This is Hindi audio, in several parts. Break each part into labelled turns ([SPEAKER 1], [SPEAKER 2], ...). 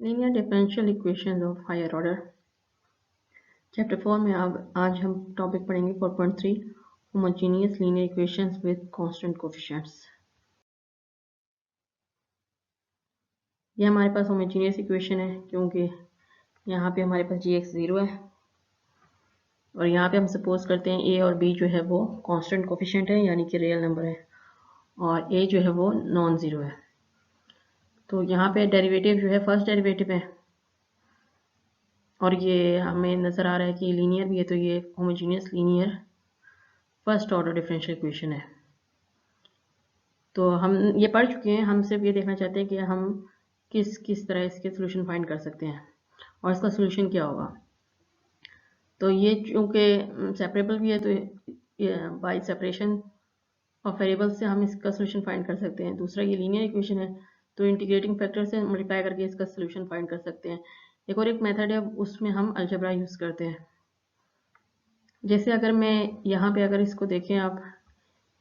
[SPEAKER 1] Linear differential equations of higher order chapter 4 में अब आज हम टॉपिक पढ़ेंगे 4.3 homogeneous linear equations with constant coefficients. ये हमारे पास होमोजेनियस इक्वेशन है क्योंकि यहाँ पे हमारे पास gx 0 है और यहाँ पे हम सपोज करते हैं a और b जो है वो कांस्टेंट कोएफिशिएंट है यानी कि रियल नंबर है और a जो है वो नॉन ज़ीरो है। तो यहाँ पे डेरिवेटिव जो है फर्स्ट डेरिवेटिव है और ये हमें नज़र आ रहा है कि लीनियर भी है, तो ये homogeneous linear first order differential equation है। तो हम ये पढ़ चुके हैं, हम सिर्फ ये देखना चाहते हैं कि हम किस किस तरह इसके सोल्यूशन फाइंड कर सकते हैं और इसका सोल्यूशन क्या होगा। तो ये चूँकि सेपरेबल भी है तो बाय सेपरेशन ऑफ वेरिएबल्स से हम इसका सोल्यूशन फाइंड कर सकते हैं। दूसरा ये लीनियर इक्वेशन है तो इंटीग्रेटिंग फैक्टर से मल्टीप्लाई करके इसका सोल्यूशन फाइंड कर सकते हैं। एक मेथड है उसमें हम अलजेब्रा यूज़ करते हैं। जैसे अगर मैं यहाँ पे अगर इसको देखें आप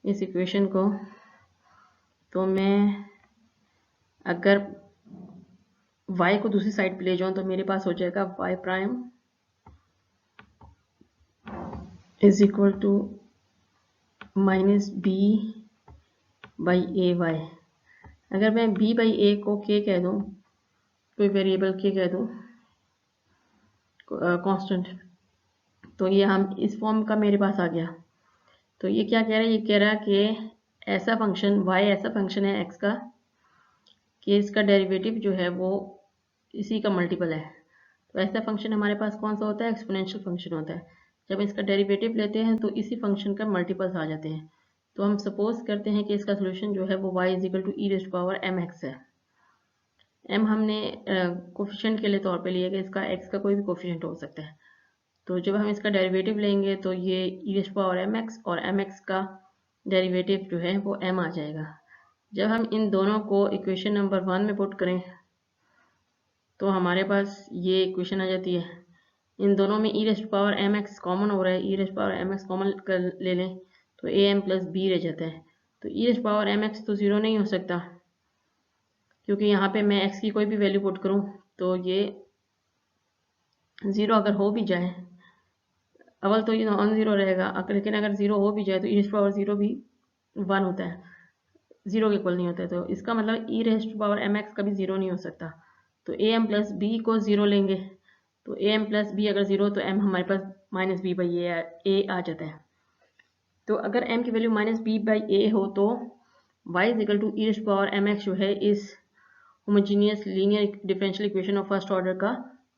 [SPEAKER 1] इस इक्वेशन को, तो मैं अगर y को दूसरी साइड पे ले जाऊँ तो मेरे पास हो जाएगा y prime is equal to minus B by A Y. अगर मैं b बाई ए को k कह दूँ, कोई वेरिएबल k कह दूँ कांस्टेंट, तो ये हम इस फॉर्म का मेरे पास आ गया। तो ये क्या कह रहा है, ये कह रहा है कि ऐसा फंक्शन y ऐसा फंक्शन है x का कि इसका डेरिवेटिव जो है वो इसी का मल्टीपल है। तो ऐसा फंक्शन हमारे पास कौन सा होता है, एक्सपोनेंशियल फंक्शन होता है। जब इसका डेरिवेटिव लेते हैं तो इसी फंक्शन का मल्टीपल्स आ जाते हैं। तो हम सपोज करते हैं कि इसका सोल्यूशन जो है वो y is equal to E raised to power mx है। m हमने कोफिशिएंट के लिए तौर पे लिया कि इसका x का कोई भी कोफिशिएंट हो सकता है। तो जब हम इसका डेरिवेटिव लेंगे तो ये ई रेज़्ड टू पावर mx और mx का डेरिवेटिव जो है वो m आ जाएगा। जब हम इन दोनों को इक्वेशन नंबर 1 में पुट करें तो हमारे पास ये इक्वेशन आ जाती है। इन दोनों में e raised to power mx common हो रहा है, e raised to power mx common कर ले लें तो am प्लस b रह जाता है। तो e raised to power mx तो ज़ीरो नहीं हो सकता क्योंकि यहाँ पे मैं x की कोई भी वैल्यू पुट करूँ तो ये ज़ीरो अगर हो भी जाए, अव्वल तो ये नॉन ज़ीरो रहेगा, लेकिन अगर ज़ीरो हो भी जाए तो e raised to power zero भी 1 होता है, ज़ीरो के इक्वल नहीं होता है। तो इसका मतलब e raised to power mx कभी ज़ीरो नहीं हो सकता। तो am प्लस b को ज़ीरो लेंगे तो am प्लस बी अगर ज़ीरो तो m हमारे पास माइनस बी बाई ए आ जाता है। तो अगर m की value minus B by a हो तो y is equal to E raised to power mx जो है इस homogeneous linear differential equation of first order का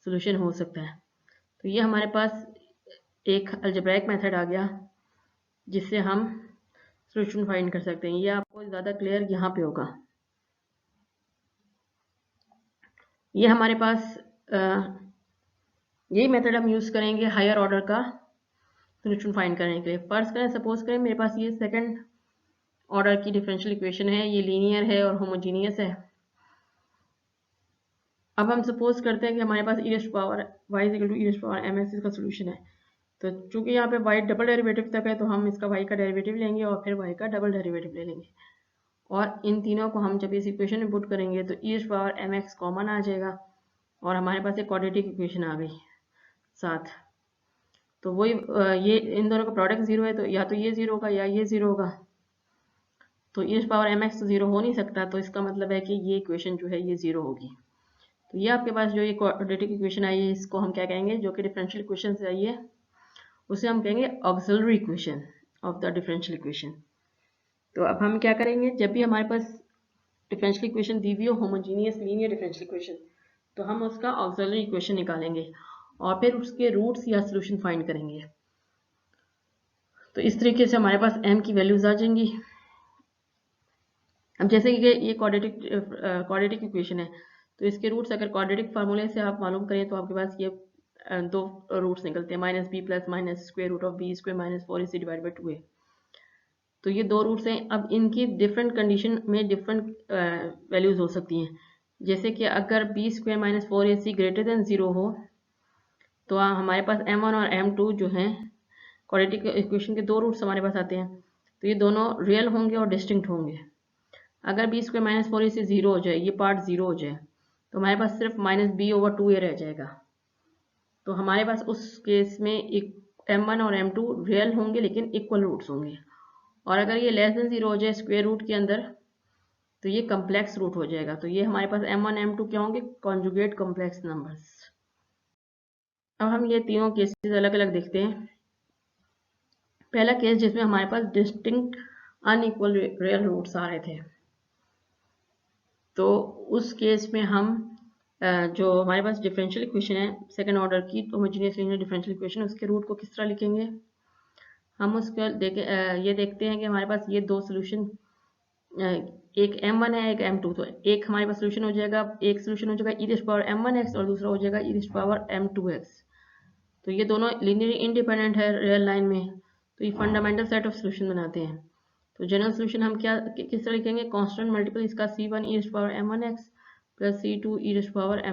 [SPEAKER 1] सोल्यूशन हो सकता है। तो ये हमारे पास एक अलजेब्राइक मेथड आ गया जिससे हम सोल्यूशन फाइंड कर सकते हैं। ये आपको ज़्यादा क्लियर यहाँ पे होगा। ये हमारे पास यही मेथड हम यूज़ करेंगे हायर ऑर्डर का सोल्यूशन फाइंड करने के लिए। फर्स्ट करें, सपोज करें मेरे पास ये सेकंड ऑर्डर की डिफरेंशियल इक्वेशन है, ये लीनियर है और होमोजेनियस है। अब हम सपोज करते हैं कि हमारे पास e raised to power y is equal to E raised to power mx इसका सोल्यूशन है। तो चूंकि यहाँ पे y डबल डेरिवेटिव तक है तो हम इसका y का डेरिवेटिव लेंगे और फिर y का डबल डेरिवेटिव ले लेंगे और इन तीनों को हम जब इस इक्वेशन में पुट करेंगे तो e raised to power mx common आ जाएगा और हमारे पास एक क्वाड्रेटिक इक्वेशन आ गई साथ। तो वही ये इन दोनों का प्रोडक्ट ज़ीरो है तो या तो ये ज़ीरो होगा या ये ज़ीरो होगा। तो e raised to power mx तो ज़ीरो हो नहीं सकता, तो इसका मतलब है कि ये इक्वेशन जो है ये ज़ीरो होगी। तो ये आपके पास जो ये क्वाड्रेटिक इक्वेशन आई है इसको हम क्या कहेंगे, जो कि डिफरेंशियल इक्वेशन से आई है उसे हम कहेंगे auxiliary equation of the differential equation. तो अब हम क्या करेंगे, जब भी हमारे पास डिफरेंशियल इक्वेशन दी हुई हो होमोजेनियस लीनियर डिफरेंशियल इक्वेशन, तो हम उसका ऑक्सिलरी इक्वेशन निकालेंगे और फिर उसके रूट्स या सोल्यूशन फाइंड करेंगे। तो इस तरीके से हमारे पास m की वैल्यूज आ जाएंगी। अब जैसे कि ये क्वाड्रेटिक इक्वेशन है तो इसके रूट्स अगर क्वाड्रेटिक फार्मूले से आप मालूम करें तो आपके पास ये दो रूट्स निकलते हैं, minus b plus minus square root of b square minus 4ac divide by 2a। तो ये दो रूट्स हैं। अब इनकी डिफरेंट कंडीशन में डिफरेंट वैल्यूज हो सकती हैं। जैसे कि अगर b square minus 4ac greater than 0 हो तो हमारे पास m1 और m2 जो हैं क्वाड्रेटिक इक्वेशन के दो रूट्स हमारे पास आते हैं, तो ये दोनों रियल होंगे और डिस्टिंक्ट होंगे। अगर बी स्क्वायर माइनस 4ac 0 हो जाए, ये पार्ट 0 हो जाए, तो हमारे पास सिर्फ -b/2a रह जाएगा। तो हमारे पास उस केस में एक m1 और m2 रियल होंगे लेकिन इक्वल रूट्स होंगे, और अगर ये लेस देन 0 हो जाए स्क्वायर रूट के अंदर तो ये कम्प्लेक्स रूट हो जाएगा। तो ये हमारे पास m1 m2 क्या होंगे, कॉन्जुगेट कॉम्प्लेक्स नंबर्स। अब हम ये तीनों केसेस अलग अलग देखते हैं। पहला केस जिसमें हमारे पास डिस्टिंक्ट अनइक्वल रियल रूट्स आ रहे थे, तो उस केस में हम जो हमारे पास डिफरेंशियल इक्वेशन है सेकंड ऑर्डर की होमोजेनियस लीनियर डिफरेंशियल इक्वेशन, उसके रूट को किस तरह लिखेंगे हम उसको ये देखते हैं कि हमारे पास ये दो सोल्यूशन, एक m1 है एक m2, तो एक हमारे पास सोल्यूशन हो जाएगा, एक सोल्यूशन हो जाएगा e⁻m1x और दूसरा हो जाएगा e⁻m2x। तो ये दोनों लीनियरली इंडिपेंडेंट है रियल लाइन में, तो ये फंडामेंटल सेट ऑफ सोल्यूशन बनाते हैं। तो जनरल सोल्यूशन हम क्या किस तरह लिखेंगे, कांस्टेंट मल्टीपल इसका c1 e⁻m1x plus c2 e⁻m।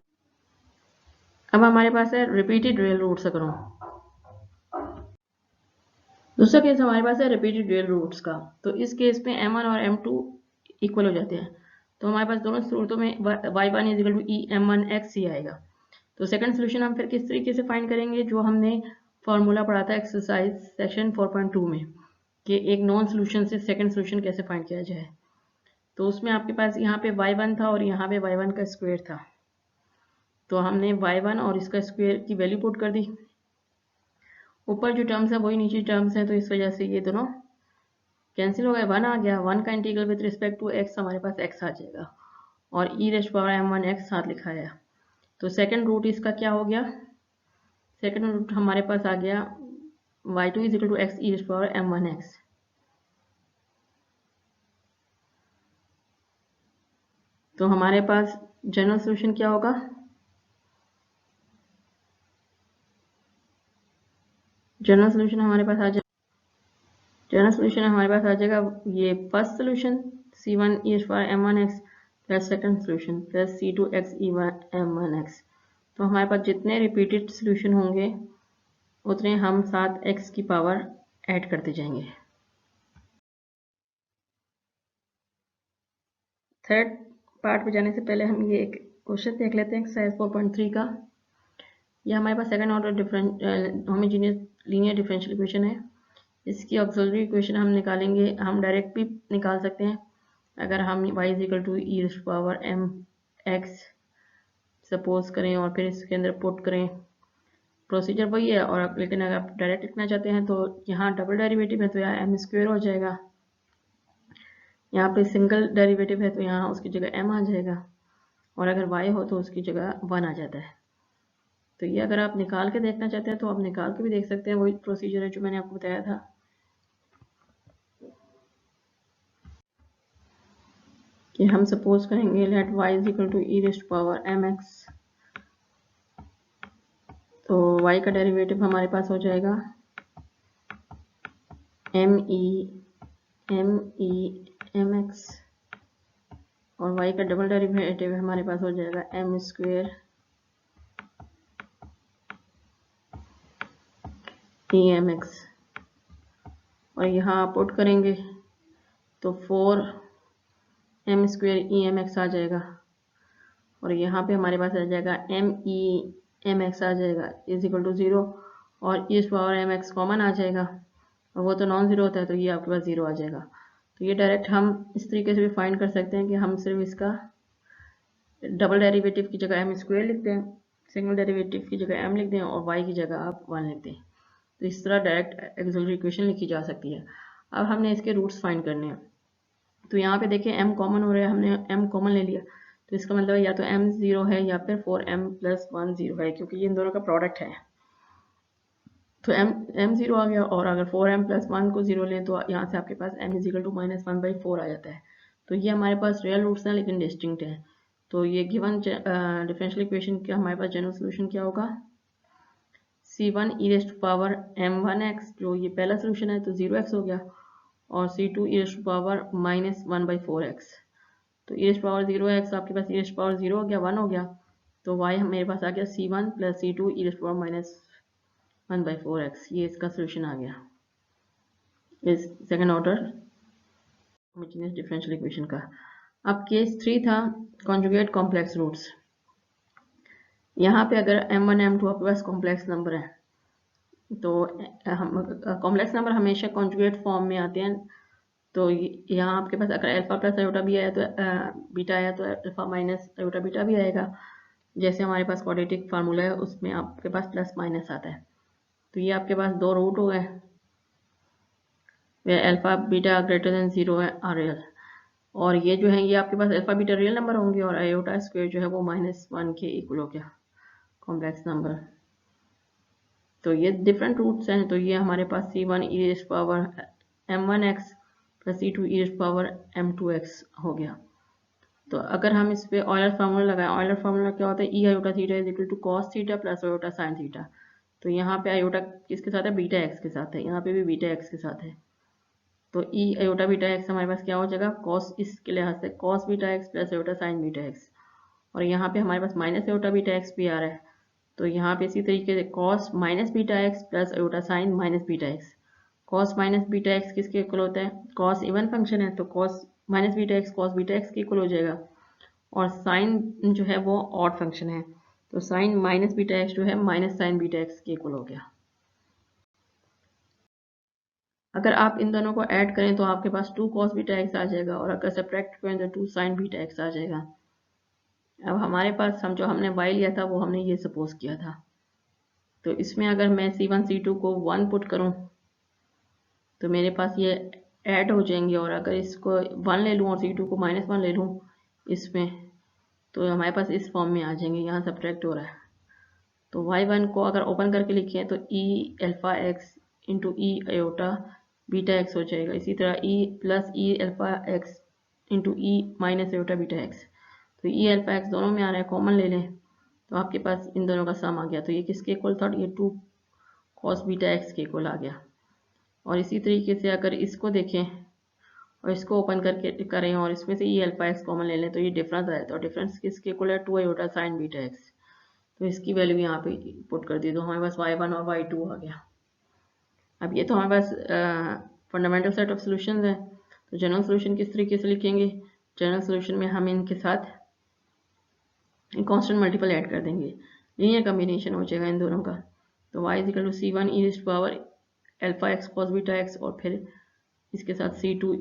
[SPEAKER 1] अब हमारे पास है रिपीटेड रियल रूट्स। अगर दूसरा केस हमारे पास है रिपीटेड रियल रूट्स का, तो इस केस में m1 और m2 इक्वल हो जाते हैं, तो हमारे पास दोनों सूरतों में y1 = e⁻m1x ही आएगा। तो सेकंड सोल्यूशन हम फिर किस तरीके से फाइंड करेंगे, जो हमने फॉर्मूला पढ़ा था एक्सरसाइज सेक्शन 4.2 में कि एक नॉन सोल्यूशन से सेकंड सोल्यूशन कैसे फाइंड किया जाए। तो उसमें आपके पास यहाँ पे y1 था और यहाँ पे y1 का स्क्वायर था, तो हमने y1 और इसका स्क्वायर की वैल्यू पुट कर दी। ऊपर जो टर्म्स है वही नीचे टर्म्स है, तो इस वजह से ये दोनों कैंसिल हो गए, 1 आ गया। 1 का integral with respect to x हमारे पास x आ जाएगा और e⁻m1x साथ लिखा है। तो सेकंड रूट इसका क्या हो गया, सेकंड रूट हमारे पास आ गया y2 = x e⁻m1x। तो हमारे पास जनरल सोल्यूशन क्या होगा, जनरल सोल्यूशन हमारे पास आ जाएगा, जनरल सोल्यूशन हमारे पास आ जाएगा ये first solution c1 e⁻m1x plus second solution plus c2 x e⁻m1x। तो हमारे पास जितने रिपीटेड सोल्यूशन होंगे उतने हम साथ x की पावर ऐड करते जाएंगे। थर्ड पार्ट पे जाने से पहले हम ये एक क्वेश्चन देख लेते हैं एक्सरसाइज 4.3 का। यह हमारे पास second order homogeneous linear differential equation है। इसकी ऑक्सिलरी इक्वेशन हम निकालेंगे, हम डायरेक्ट भी निकाल सकते हैं अगर हम y = e⁻m(x) सपोज करें और फिर इसके अंदर पुट करें। प्रोसीजर वही है, और लेकिन अगर आप डायरेक्ट लिखना चाहते हैं तो यहाँ डबल डेरिवेटिव है तो यहाँ m² हो जाएगा, यहाँ पे सिंगल डेरिवेटिव है तो यहाँ उसकी जगह m आ जाएगा, और अगर y हो तो उसकी जगह 1 आ जाता है। तो ये अगर आप निकाल के देखना चाहते हैं तो आप निकाल के भी देख सकते हैं, वही प्रोसीजर है जो मैंने आपको बताया था। कि हम सपोज करेंगे लेट y = e⁻mx, तो y का डेरिवेटिव हमारे पास हो जाएगा m(e⁻mx) और y का डबल डेरिवेटिव हमारे पास हो जाएगा m² e⁻mx, और यहाँ पुट करेंगे तो 4m² e⁻mx आ जाएगा, और यहाँ पे हमारे पास आ जाएगा m(e⁻mx) आ जाएगा = 0, और e⁻mx कॉमन आ जाएगा और वो तो नॉन ज़ीरो होता है, तो ये आपके पास 0 आ जाएगा। तो ये डायरेक्ट हम इस तरीके से भी फाइंड कर सकते हैं कि हम सिर्फ इसका डबल डेरिवेटिव की जगह m² लिख दें, सिंगल डेरिवेटिव की जगह m लिख दें और y की जगह आप 1 लिख दें। तो इस तरह डायरेक्ट एक्सिलरी इक्वेशन लिखी जा सकती है। अब हमने इसके रूट्स फाइंड करने हैं, तो यहाँ पे देखिए m कॉमन हो रहा है, हमने m कॉमन ले लिया, तो इसका मतलब या तो m 0 है या फिर 4m+1 0 है, क्योंकि ये इन दोनों का प्रोडक्ट है। तो m 0 आ गया, और अगर 4m+1 को 0 लें तो यहाँ से आपके पास m = -1/4 आ जाता है। तो ये हमारे पास रियल रूट्स हैं लेकिन डिस्टिंक्ट हैं। तो ये गिवन डिफरेंशियल इक्वेशन का हमारे पास जनरल सोल्यूशन क्या होगा, c1 e⁻m1x, जो ये पहला सोल्यूशन है तो 0x हो गया, और c2 e⁻−1/4x, तो e⁻0x आपके पास e⁻0 हो गया, 1 हो गया, तो y मेरे पास आ गया c1 + c2 e⁻−1/4x, ये इसका सोल्यूशन आ गया इस second order homogeneous differential equation का। अब केस 3 था कॉन्जुगेट कॉम्प्लेक्स रूट्स। यहाँ पे अगर m1 m2 आपके पास कॉम्प्लेक्स नंबर है तो हम कॉम्प्लेक्स नंबर हमेशा कॉन्जुगेट फॉर्म में आते हैं। तो यहाँ आपके पास अगर अल्फा प्लस आयोटा भी आया तो बीटा आया तो अल्फा माइनस आयोटा बीटा भी आएगा। जैसे हमारे पास क्वाड्रेटिक फार्मूला है उसमें आपके पास प्लस माइनस आता है। तो ये आपके पास दो रूट हो गए, वे अल्फा बीटा ग्रेटर देन 0 है आर रियल, और ये जो है ये आपके पास अल्फा बीटा रियल नंबर होंगे और आयोटा स्क्वायर जो है वो -1 के इक्वल हो गया कॉम्प्लेक्स नंबर। तो ये डिफरेंट रूट्स हैं। तो ये हमारे पास c1 e power m1x plus c2 e power m2x हो गया। तो अगर हम इस पे ऑयलर फार्मूला लगाएं, ऑयलर फार्मूला क्या होता है, e iota theta is equal to cos theta plus iota sine theta. तो यहाँ पे आयोटा किसके साथ है, बीटा एक्स के साथ है, यहाँ पे भी बीटा एक्स के साथ है। तो ई आयोटा बीटा एक्स हमारे पास क्या हो जाएगा, कॉस इसके लिहाज से cos beta x plus iota sign beta x, और यहाँ पे हमारे पास माइनस आयोटा बीटा एक्स भी आ रहा है। तो यहाँ पे इसी तरीके से cos minus beta x plus iota sign minus beta x. Cos minus beta x किसके इक्वल होता है, कॉस इवन फंक्शन है तो cos minus beta x cos beta x के इक्वल हो जाएगा, और साइन जो है वो ऑड फंक्शन है तो साइन माइनस बीटा एक्स जो है माइनस साइन बीटा एक्स के इक्वल हो गया। अगर आप इन दोनों को ऐड करें तो आपके पास 2 cos बीटा एक्स आ जाएगा, और अगर सब्ट्रैक्ट करें तो 2 sin बीटा एक्स आ जाएगा। अब हमारे पास हम जो हमने y लिया था वो हमने ये सपोज किया था। तो इसमें अगर मैं c1 c2 को 1 पुट करूं तो मेरे पास ये ऐड हो जाएंगे, और अगर इसको 1 ले लूं और c2 को -1 ले लूं इसमें, तो हमारे पास इस फॉर्म में आ जाएंगे, यहाँ सब्ट्रैक्ट हो रहा है। तो y1 को अगर ओपन करके लिखें तो e अल्फा एक्स इंटू ई आयोटा बीटा एक्स हो जाएगा। इसी तरह e प्लस ई alpha x into E minus iota beta x. तो ई अल्फा एक्स दोनों में आ रहा है, कॉमन ले लें तो आपके पास इन दोनों का सम आ गया। तो ये किसके इक्वल था, ये 2 cos बीटा एक्स के इक्वल आ गया। और इसी तरीके से अगर इसको देखें और इसको ओपन करके करें और इसमें से ई अल्फा एक्स कॉमन ले लें तो ये डिफरेंस आया, तो डिफरेंस किसके इक्वल है, 2 आयोटा साइन बीटा एक्स। तो इसकी वैल्यू यहाँ पे पुट कर दी तो हमारे पास y1 और y2 आ गया। अब ये तो हमारे पास फंडामेंटल सेट ऑफ सॉल्यूशंस है। तो जनरल सॉल्यूशन किस तरीके से लिखेंगे, जनरल सॉल्यूशन में हम इनके साथ कांस्टेंट मल्टीपल ऐड कर देंगे, लीनियर कॉम्बिनेशन हो जाएगा इन दोनों का। तो y is equal to c1 e power alpha x cos beta x, और फिर इसके साथ c2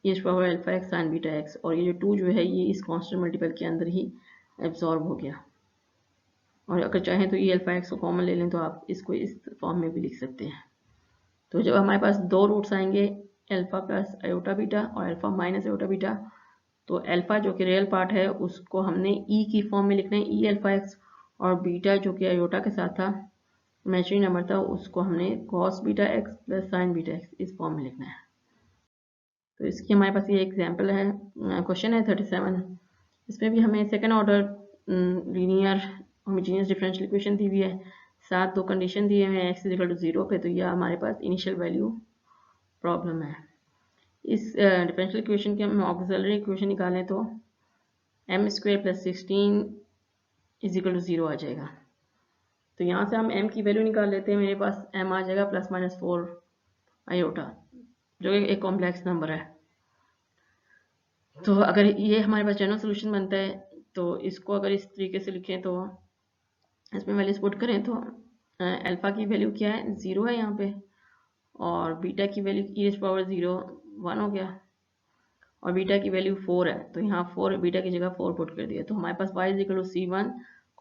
[SPEAKER 1] e power alpha x sine beta x, और ये जो 2 जो है ये इस कांस्टेंट मल्टीपल के अंदर ही एब्जॉर्ब हो गया। और अगर चाहें तो ई अल्फा एक्स को कॉमन ले लें तो आप इसको इस फॉर्म में भी लिख सकते हैं। तो जब हमारे पास दो रूट्स आएंगे अल्फा प्लस आयोटा बीटा और अल्फा माइनस आयोटा बीटा, तो अल्फा जो कि रियल पार्ट है उसको हमने ई की फॉर्म में लिखना है, ई अल्फा एक्स, और बीटा जो कि आयोटा के साथ था इमेजिनरी नंबर था उसको हमने cos beta x plus sign beta x इस फॉर्म में लिखना है। तो इसकी हमारे पास ये एग्जाम्पल है, क्वेश्चन है 37। इसमें भी हमें second order linear homogeneous differential equation दी हुई है, साथ दो कंडीशन दिए हुए हैं x इज इक्वल टू 0 पे। तो यह हमारे पास इनिशियल वैल्यू प्रॉब्लम है। इस डिफरेंशियल इक्वेशन के हम ऑक्सिलरी इक्वेशन निकालें तो m square plus 16 is equal to 0 आ जाएगा। तो यहाँ से हम m की वैल्यू निकाल लेते हैं, मेरे पास m आ जाएगा +-4 आयोटा जो एक कॉम्प्लेक्स नंबर है। तो अगर ये हमारे पास जनरल सोल्यूशन बनता है तो इसको अगर इस तरीके से लिखें तो इसमें वैल्यूज पुट करें तो अल्फा की वैल्यू क्या है, 0 है यहाँ पे, और बीटा की वैल्यू e पावर 0 1 हो गया, और बीटा की वैल्यू 4 है तो यहाँ 4 बीटा की जगह 4 पुट कर दिया। तो हमारे पास y is equal to c1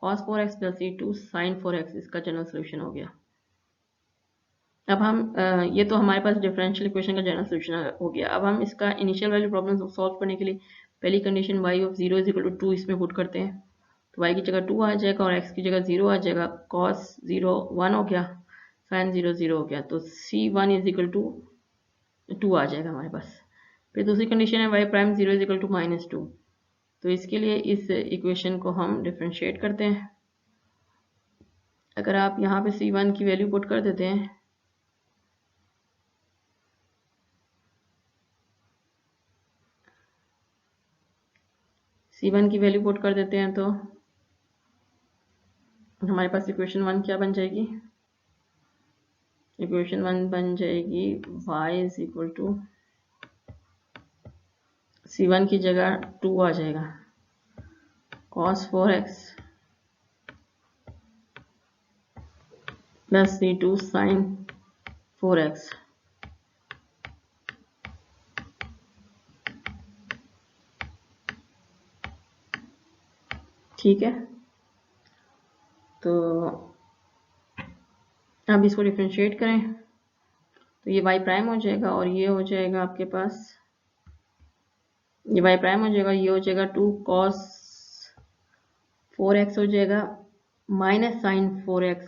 [SPEAKER 1] cos 4x plus c2 sin 4x इसका जनरल सोल्यूशन हो गया। अब हम ये तो हमारे पास डिफरेंशियल इक्वेशन का जनरल सोल्यूशन हो गया। अब हम इसका इनिशियल वैल्यू प्रॉब्लम सॉल्व करने के लिए पहली condition y of 0 is equal to 2 इसमें पुट करते हैं। तो y की जगह 2 आ जाएगा और x की जगह 0 आ जाएगा, cos 0 1 हो गया, sin 0 0 हो गया, तो c1 इज इक्वल टू 2 आ जाएगा हमारे पास। फिर दूसरी कंडीशन है y prime 0 is equal to -2। तो इसके लिए इस इक्वेशन को हम डिफ्रेंशिएट करते हैं। अगर आप यहाँ पे c1 की वैल्यू पुट कर देते हैं c1 की वैल्यू पुट कर देते हैं तो हमारे पास इक्वेशन 1 क्या बन जाएगी, इक्वेशन 1 बन जाएगी y is equal to c1 की जगह 2 आ जाएगा, cos 4x plus C2 sign 4x। ठीक है, तो अब इसको डिफ्रेंशिएट करें तो ये y प्राइम हो जाएगा और ये हो जाएगा आपके पास, ये y प्राइम हो जाएगा, ये हो जाएगा 2 cos 4x हो जाएगा माइनस साइन 4x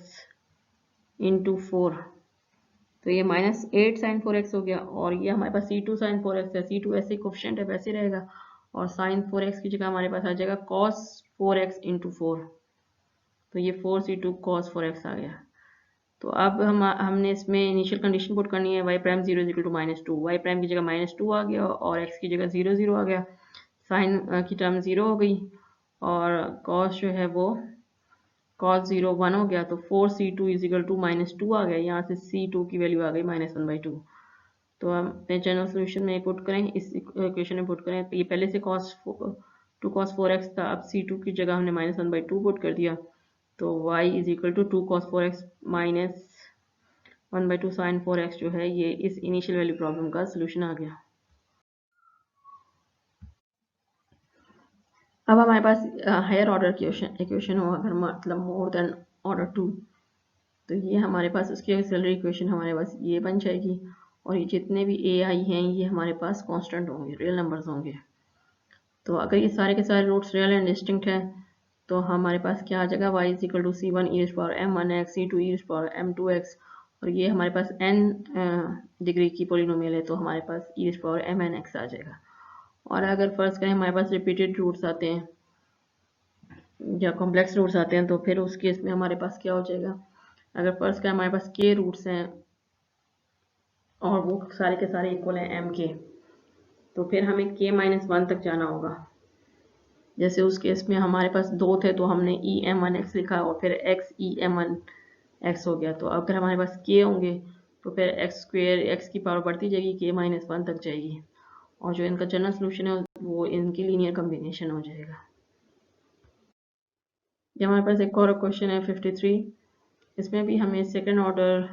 [SPEAKER 1] इंटू 4, तो ये माइनस 8 साइन 4x हो गया। और ये हमारे पास C2 साइन 4x है, C2 ऐसे कोफिशिएंट है वैसे रहेगा, और साइन 4x की जगह हमारे पास आ जाएगा cos 4x इंटू 4, तो ये 4C2 cos 4x आ गया। तो अब हमने इसमें इनिशियल कंडीशन पुट करनी है, y prime 0 equal to -2, y prime की जगह -2 आ गया और x की जगह 0 0 आ गया, साइन की टर्म 0 हो गई और cos जो है वो cos 0 1 हो गया, तो 4C2 इज इक्वल टू -2 आ गया, यहाँ से C2 की वैल्यू आ गई -1/2। तो हम जनरल सोल्यूशन में पुट करें, इस इक्वेशन में पुट करें, तो ये पहले से टू cos 4x था, अब C2 की जगह हमने -1/2 पुट कर दिया, तो y is equal to 2 cos 4x minus 1/2 sine 4x जो है ये इस इनिशियल वैल्यू प्रॉब्लम का सोल्यूशन आ गया। अब हमारे पास हायर ऑर्डर की इक्वेशन हो, अगर मतलब मोर देन ऑर्डर 2, तो ये हमारे पास उसकी एक्सिलरी इक्वेशन हमारे पास ये बन जाएगी, और ये जितने भी ए आई हैं ये हमारे पास कांस्टेंट होंगे, रियल नंबर्स होंगे। तो अगर ये सारे के सारे रूट्स रियल एंड डिस्टिंक्ट हैं तो हमारे पास क्या आ जाएगा, y is equal to C1 e⁻m1x, C2 e⁻m2x, और ये हमारे पास n डिग्री की पोलिनोमियल है तो हमारे पास e⁻mnx आ जाएगा। और अगर फर्ज करें हमारे पास रिपीटेड रूट्स आते हैं या कॉम्प्लेक्स रूट्स आते हैं तो फिर उस केस में हमारे पास क्या हो जाएगा, अगर फर्ज करें हमारे पास k रूट्स हैं और वो सारे के सारे इक्वल हैं m के, तो फिर हमें k-1 तक जाना होगा। जैसे उस केस में हमारे पास 2 थे तो हमने e⁻m1x लिखा और फिर x e⁻m1x हो गया, तो अगर हमारे पास k होंगे तो फिर x की पावर बढ़ती जाएगी, k-1 तक जाएगी, और जो इनका जनरल सोल्यूशन है वो इनकी लीनियर कॉम्बिनेशन हो जाएगा। ये हमारे पास एक और क्वेश्चन है 53, इसमें भी हमें second order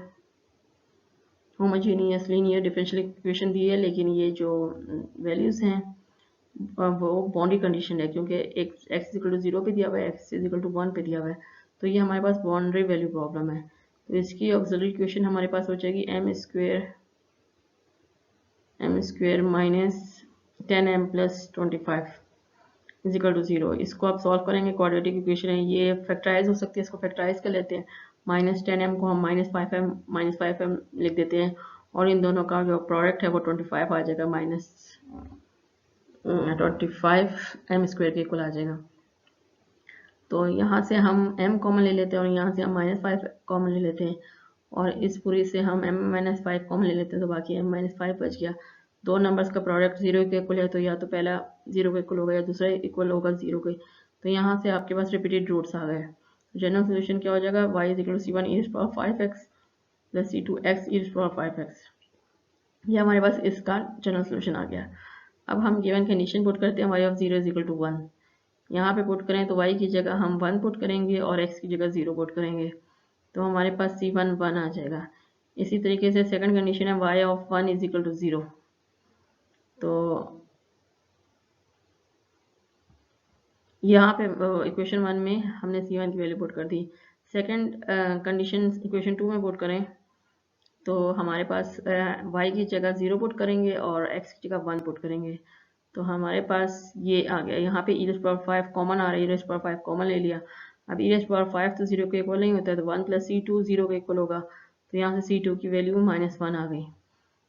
[SPEAKER 1] homogeneous linear differential equation दी है, लेकिन ये जो वैल्यूज़ हैं वो बाउंड्री कंडीशन है, क्योंकि x इक्वल टू 0 पे दिया हुआ है, x इक्वल टू 1 पे दिया हुआ है, तो ये हमारे पास बाउंड्री वैल्यू प्रॉब्लम है। तो इसकी ऑक्सिलरी इक्वेशन हमारे पास हो जाएगी m square minus 10m plus 25 is equal to 0। इसको आप सॉल्व करेंगे, क्वाड्रेटिक इक्वेशन है, ये फैक्टराइज हो सकती है, इसको फैक्टराइज कर लेते हैं, -10m को हम -5m लिख देते हैं, और इन दोनों का जो प्रोडक्ट है वो 25 आ जाएगा, -25m स्क्वेयर के इक्वल आ जाएगा। तो यहाँ से हम m कॉमन ले लेते हैं और यहाँ से हम -5 कॉमन ले लेते हैं, और इस पूरी से हम m-5 कॉमन ले लेते हैं, तो बाकी m-5 बच गया। दो नंबर्स का प्रोडक्ट 0 के इक्वल है तो या तो पहला 0 के इक्वल होगा या दूसरा इक्वल होगा 0 के, तो यहाँ से आपके पास रिपीटेड रूट्स आ गए। जनरल सोल्यूशन क्या हो जाएगा, y is equal to C1 e⁻5x plus C2 x e⁻5x, ये हमारे पास इसका जनरल सोल्यूशन आ गया। अब हम गिवन कंडीशन पुट करते हैं, y of 0 is equal to 1, यहाँ पे पुट करें तो y की जगह हम 1 पुट करेंगे और x की जगह 0 पुट करेंगे, तो हमारे पास C1 1 आ जाएगा। इसी तरीके से सेकंड कंडीशन है y of 1 is equal to 0, तो यहाँ पे इक्वेशन 1 में हमने C1 की वैल्यू पुट कर दी। सेकंड कंडीशन इक्वेशन 2 में पुट करें तो हमारे पास y की जगह 0 पुट करेंगे और x की जगह 1 पुट करेंगे, तो हमारे पास ये आ गया। यहाँ पे e⁻5 कॉमन आ रहा है, e⁻5 कॉमन ले लिया। अब e⁻5 तो 0 के इक्वल नहीं होता है, तो 1 प्लस C2 0 के इक्वल होगा, तो यहाँ से C2 की वैल्यू -1 आ गई।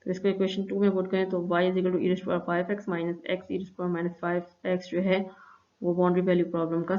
[SPEAKER 1] तो इसको इक्वेशन 2 में पुट करें तो y is equal to e⁻5x minus x e⁻5x जो है वो बाउंड्री वैल्यू प्रॉब्लम का